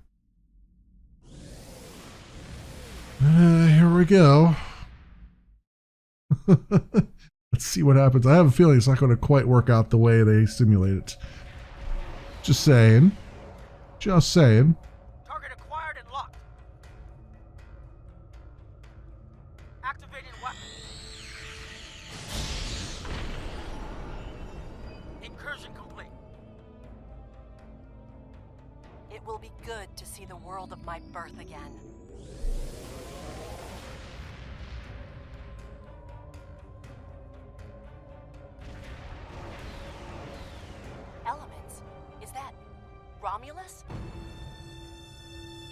Here we go. Let's see what happens. I have a feeling it's not going to quite work out the way they simulate it. Just saying. Just saying. Target acquired and locked. Activating weapon. Incursion complete. It will be good to see the world of my birth again. Elements? Is that Romulus?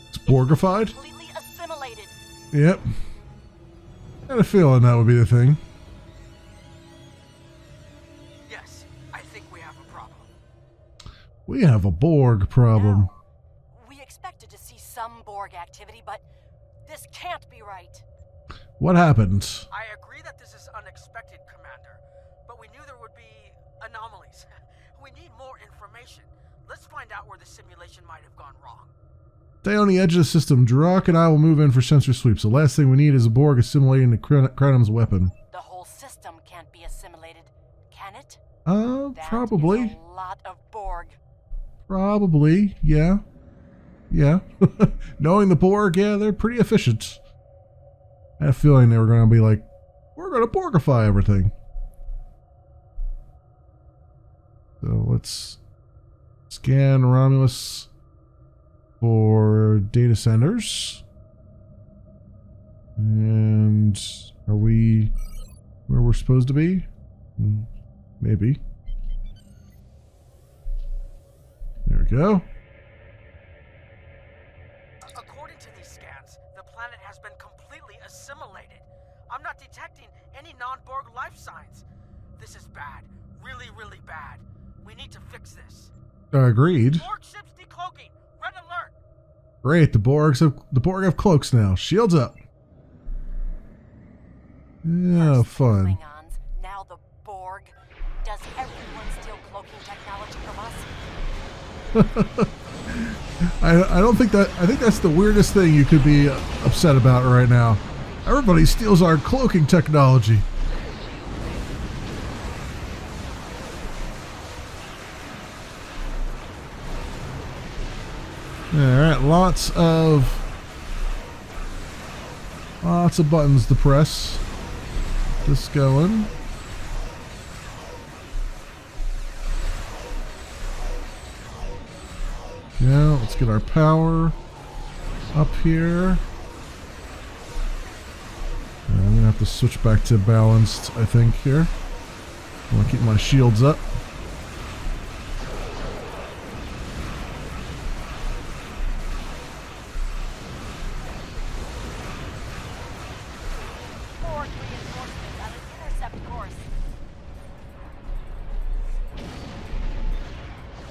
It's Borgified? Completely assimilated. Yep. I had a feeling that would be the thing. Yes, I think we have a problem. We have a Borg problem. No. We expected to see some Borg activity, but this can't be right. What happened? I agree that this is unexpected, Commander, but we knew there would be anomalies. We need more information. Let's find out where the simulation might have gone wrong. Stay on the edge of the system. Jirok and I will move in for sensor sweeps. The last thing we need is a Borg assimilating the Krenim's weapon. The whole system can't be assimilated, can it? Probably. That is a lot of Borg. Probably, yeah. Yeah. Knowing the Borg, yeah, they're pretty efficient. I had a feeling they were going to be like, we're going to Borgify everything. So let's scan Romulus for data centers. And are we where we're supposed to be? Maybe. There we go. According to these scans, the planet has been completely assimilated. I'm not detecting any non-Borg life signs. This is bad. Really, really bad. We need to fix this. Agreed. Borg ships decloaking. Red alert. Great, the Borg have cloaks now. Shields up. Yeah, fun. Klingons, now the Borg. Does everyone steal cloaking technology from us? I don't think that. I think that's the weirdest thing you could be upset about right now. Everybody steals our cloaking technology. All right, lots of buttons to press. This going. Yeah, let's get our power. up here. I'm gonna have to switch back to balanced, I think, here. I want to keep my shields up.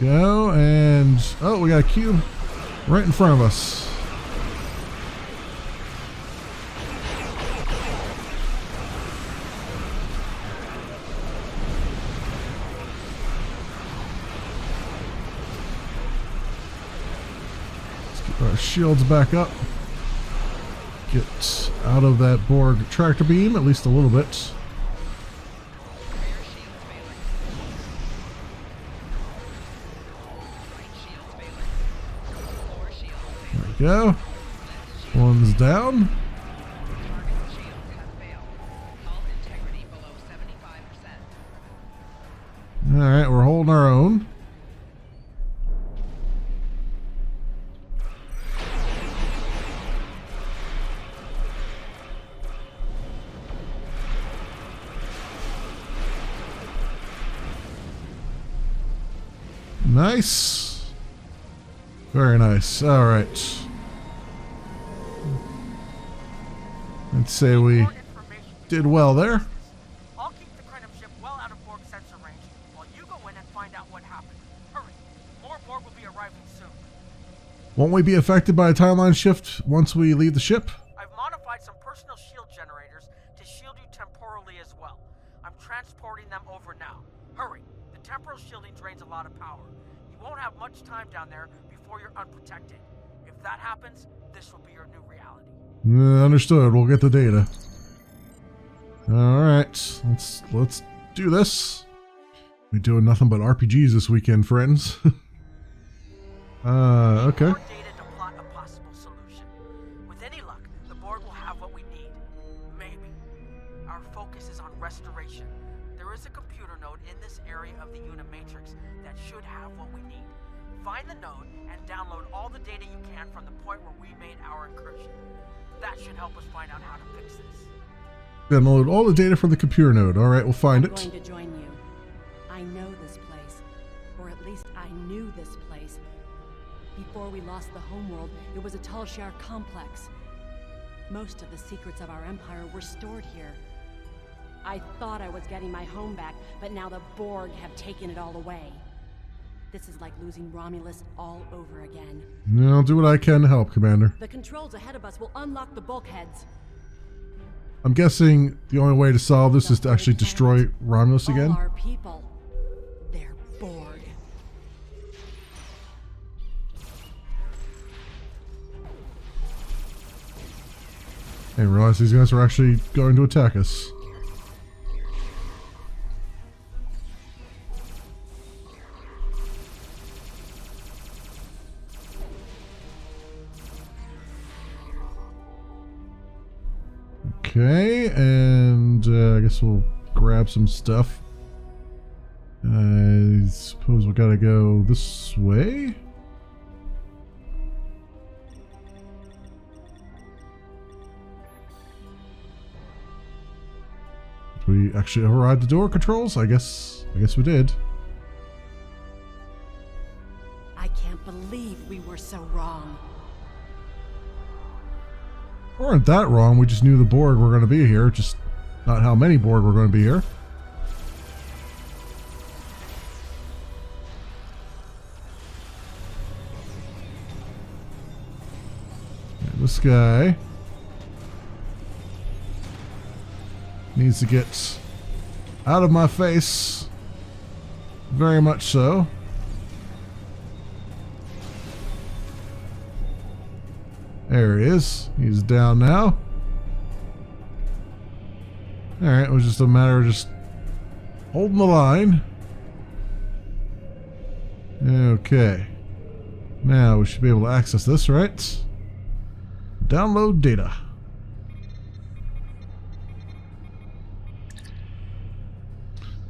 Go, and oh, we got a cube right in front of us. Let's get our shields back up. Get out of that Borg tractor beam, at least a little bit. Go. One's down. Alright, we're holding our own. Nice. Very nice. Alright. I'd say we did well there. I'll keep the Krenim ship well out of Borg sensor range while you go in and find out what happened. Hurry. More Borg will be arriving soon. Won't we be affected by a timeline shift once we leave the ship? I've modified some personal shield generators to shield you temporally as well. I'm transporting them over now. Hurry. The temporal shielding drains a lot of power. You won't have much time down there before you're unprotected. If that happens, this will be your new reality. Understood. We'll get the data. All right, let's do this. We're doing nothing but RPGs this weekend, friends. Okay. More data to plot a possible solution. With any luck, the Borg will have what we need. Maybe. Our focus is on restoration. There is a computer node in this area of the Unimatrix that should have what we need. Find the node and download all the data you can from the point where we made our incursion. That should help us find out how to fix this. Download all the data from the computer node. All right, we'll find it. I'm going to join you. I know this place. Or at least I knew this place. Before we lost the homeworld, it was a Talshar complex. Most of the secrets of our empire were stored here. I thought I was getting my home back, but now the Borg have taken it all away. This is like losing Romulus all over again. I'll do what I can to help, Commander. The controls ahead of us will unlock the bulkheads. I'm guessing the only way to solve this is to actually destroy Romulus again. All our people, they're Borg. I didn't realize these guys were actually going to attack us. Okay, and I guess we'll grab some stuff. I suppose we gotta go this way. Did we actually override the door controls? I guess we did. I can't believe we were so wrong. We weren't that wrong, we just knew the Borg were going to be here, just not how many Borg were going to be here. And this guy needs to get out of my face, very much so. There he is. He's down now. Alright, it was just a matter of just holding the line. Okay. Now we should be able to access this, right? Download data.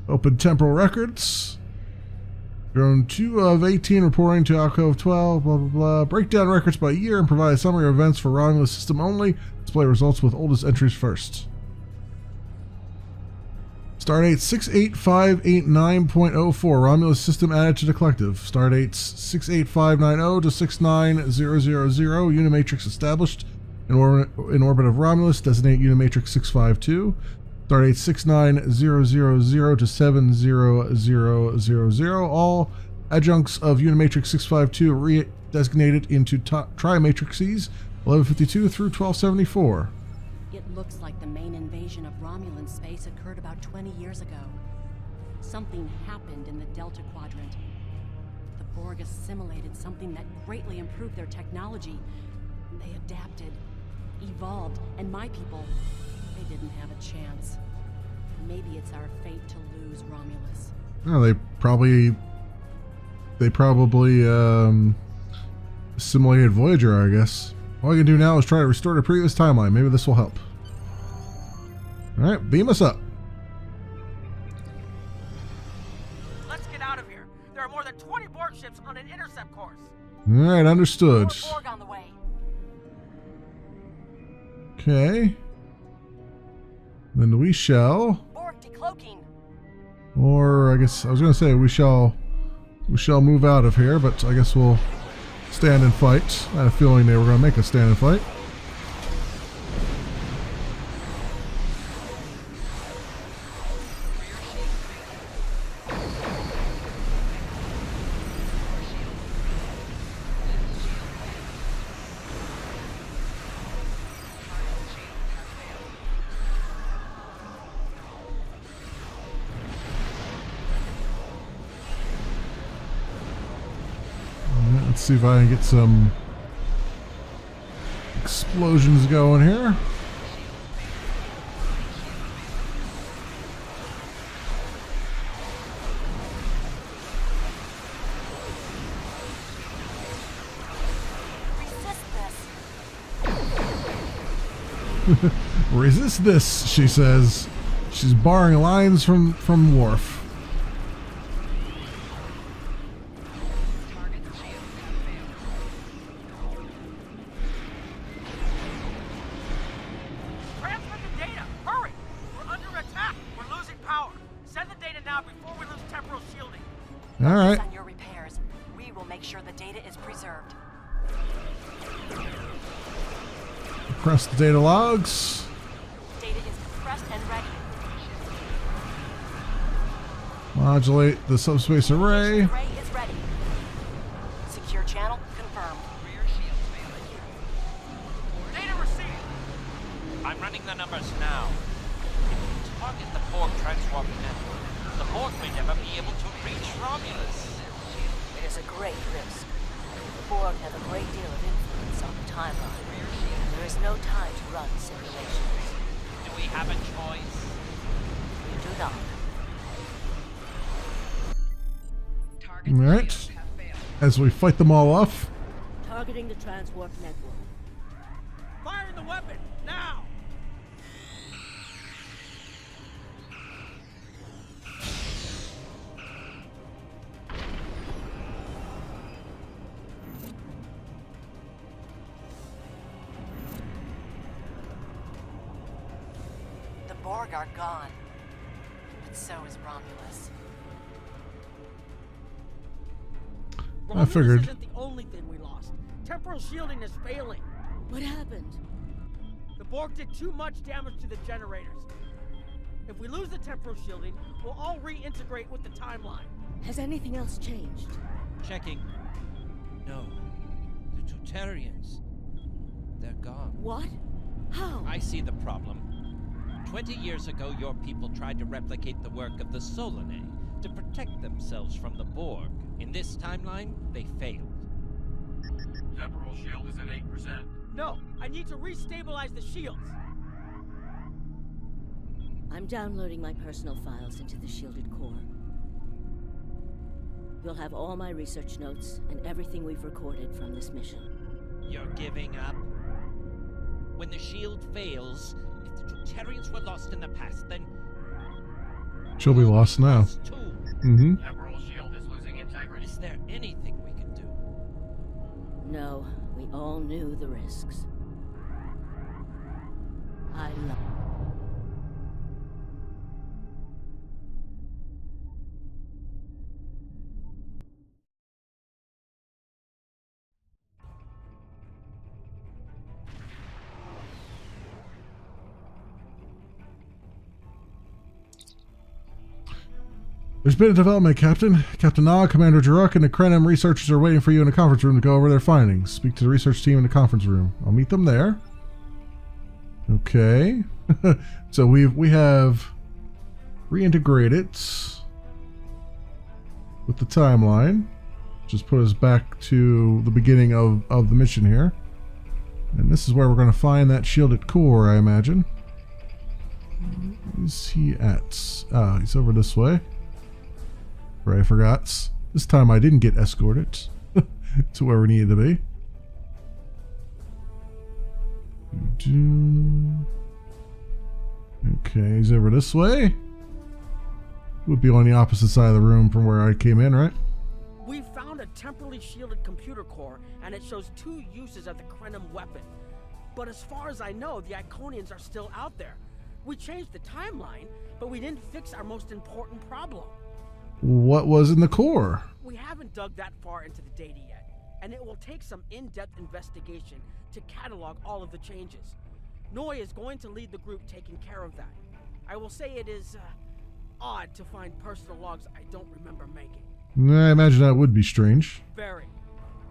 Open temporal records. Drone 2 of 18 reporting to Alcove 12, blah, blah, blah. Break down records by year and provide a summary of events for Romulus system only. Display results with oldest entries first. Stardate 68589.04. Romulus system added to the collective. Stardates 68590 to 69000. Unimatrix established in orbit of Romulus. Designate Unimatrix 652. Stardate 69000 to 70000. All adjuncts of Unimatrix 652 re-designated into Trimatrices 1152 through 1274. It looks like the main invasion of Romulan space occurred about 20 years ago. Something happened in the Delta Quadrant. The Borg assimilated something that greatly improved their technology. They adapted, evolved, and my people, they didn't have a chance. Maybe it's our fate to lose Romulus. Oh, they probably assimilated Voyager, I guess. All you can do now is try to restore the previous timeline. Maybe this will help. Alright, beam us up. Let's get out of here. There are more than 20 Borg ships on an intercept course. Alright, understood. Borg on the way. Okay. Then we shall... Borg decloaking. Or, I guess, I was going to say we shall move out of here, but I guess we'll stand and fight. I had a feeling they were going to make us stand and fight. Let's see if I can get some explosions going here. Resist this, she says. She's barring lines from Worf. All right. On your repairs. We will make sure the data is preserved. Press the data logs. Data is compressed and ready. Modulate the subspace array. Array is ready. Secure channel confirmed. Data received. I'm running the numbers now. Target the Borg transwarp network. The Borg may never be able to reach Romulus. It is a great risk. The Borg have a great deal of influence on the timeline. There is no time to run simulations. Do we have a choice? We do not. Alright. As we fight them all off. Targeting the transwarp network. Firing the weapon, now! The Borg are gone. But so is Romulus. I figured. Isn't the only thing we lost. Temporal shielding is failing. What happened? The Borg did too much damage to the generators. If we lose the temporal shielding, we'll all reintegrate with the timeline. Has anything else changed? Checking. No. The Tutarians. They're gone. What? How? I see the problem. 20 years ago, your people tried to replicate the work of the Solanae to protect themselves from the Borg. In this timeline, they failed. Temporal shield is at 8%. No, I need to restabilize the shields. I'm downloading my personal files into the shielded core. You'll have all my research notes and everything we've recorded from this mission. You're giving up? When the shield fails, if the Tutarians were lost in the past, then... She'll be lost now. Temporal shield is losing integrity. Is there anything we can do? No, we all knew the risks. I love... There's been a development, Captain. Captain Nog, Commander Jaruk, and the Krenim researchers are waiting for you in the conference room to go over their findings. Speak to the research team in the conference room. I'll meet them there. Okay. So we have reintegrated with the timeline. Just put us back to the beginning of the mission here. And this is where we're going to find that shielded core, I imagine. Where is he at? Ah, he's over this way. Right, I forgot. This time I didn't get escorted to where we needed to be. Okay, he's over this way. Would be on the opposite side of the room from where I came in, right? We found a temporally shielded computer core, and it shows 2 uses of the Krenim weapon. But as far as I know, the Iconians are still out there. We changed the timeline, but we didn't fix our most important problem. What was in the core? We haven't dug that far into the data yet, and it will take some in-depth investigation to catalog all of the changes. Noi is going to lead the group taking care of that. I will say it is odd to find personal logs I don't remember making. I imagine that would be strange. Very.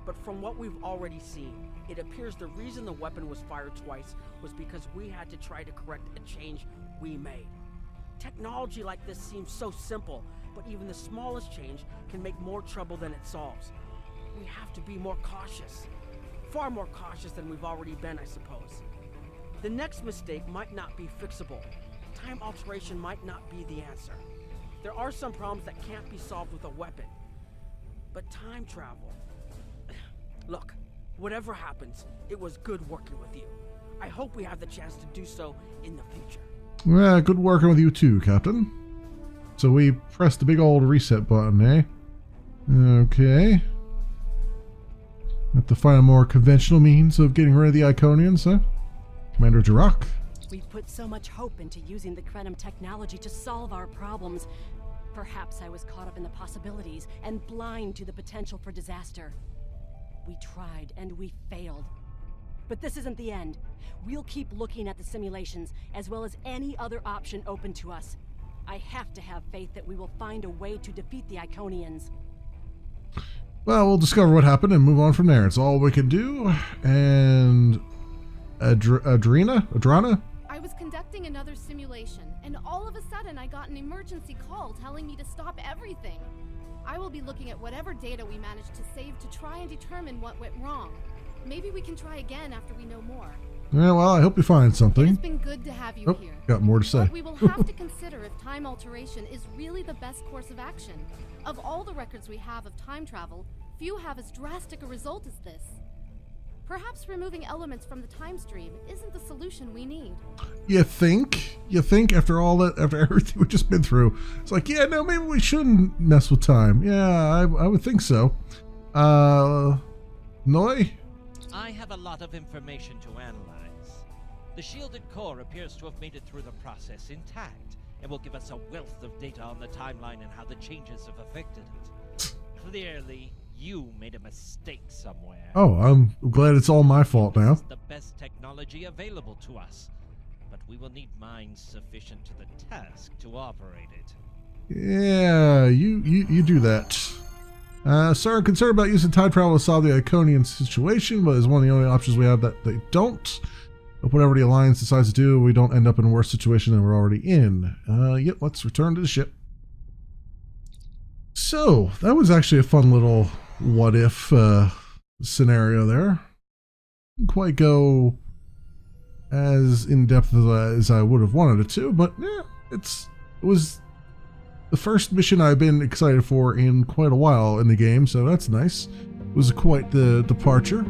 But from what we've already seen, it appears the reason the weapon was fired twice was because we had to try to correct a change we made. Technology like this seems so simple, but even the smallest change can make more trouble than it solves. We have to be more cautious. Far more cautious than we've already been, I suppose. The next mistake might not be fixable. Time alteration might not be the answer. There are some problems that can't be solved with a weapon. But time travel... Look, whatever happens, it was good working with you. I hope we have the chance to do so in the future. Yeah, good working with you too, Captain. So we pressed the big old reset button, eh? Okay. Have to find a more conventional means of getting rid of the Iconians, huh? Commander Jaruk? We've put so much hope into using the Krenim technology to solve our problems. Perhaps I was caught up in the possibilities and blind to the potential for disaster. We tried and we failed. But this isn't the end. We'll keep looking at the simulations as well as any other option open to us. I have to have faith that we will find a way to defeat the Iconians. Well, we'll discover what happened and move on from there. It's all we can do. And... Adrana? I was conducting another simulation, and all of a sudden I got an emergency call telling me to stop everything. I will be looking at whatever data we managed to save to try and determine what went wrong. Maybe we can try again after we know more. Yeah, well, I hope you find something. It's been good to have you here. Got more to say. But we will have to consider if time alteration is really the best course of action. Of all the records we have of time travel, few have as drastic a result as this. Perhaps removing elements from the time stream isn't the solution we need. You think? You think after all that, after everything we've just been through, it's like, yeah, no, maybe we shouldn't mess with time. Yeah, I would think so. Noi? I have a lot of information to analyze. The shielded core appears to have made it through the process intact, and will give us a wealth of data on the timeline and how the changes have affected it. Clearly, you made a mistake somewhere. Oh, I'm glad it's all my fault now. It's the best technology available to us, but we will need minds sufficient to the task to operate it. Yeah, you do that. Sir, I'm concerned about using time travel to solve the Iconian situation, but it's one of the only options we have that they don't. But whatever the Alliance decides to do, we don't end up in a worse situation than we're already in. Yep, let's return to the ship. So, that was actually a fun little what-if scenario there. Didn't quite go as in-depth as I would have wanted it to, but yeah, it was the first mission I've been excited for in quite a while in the game, so that's nice. It was quite the departure.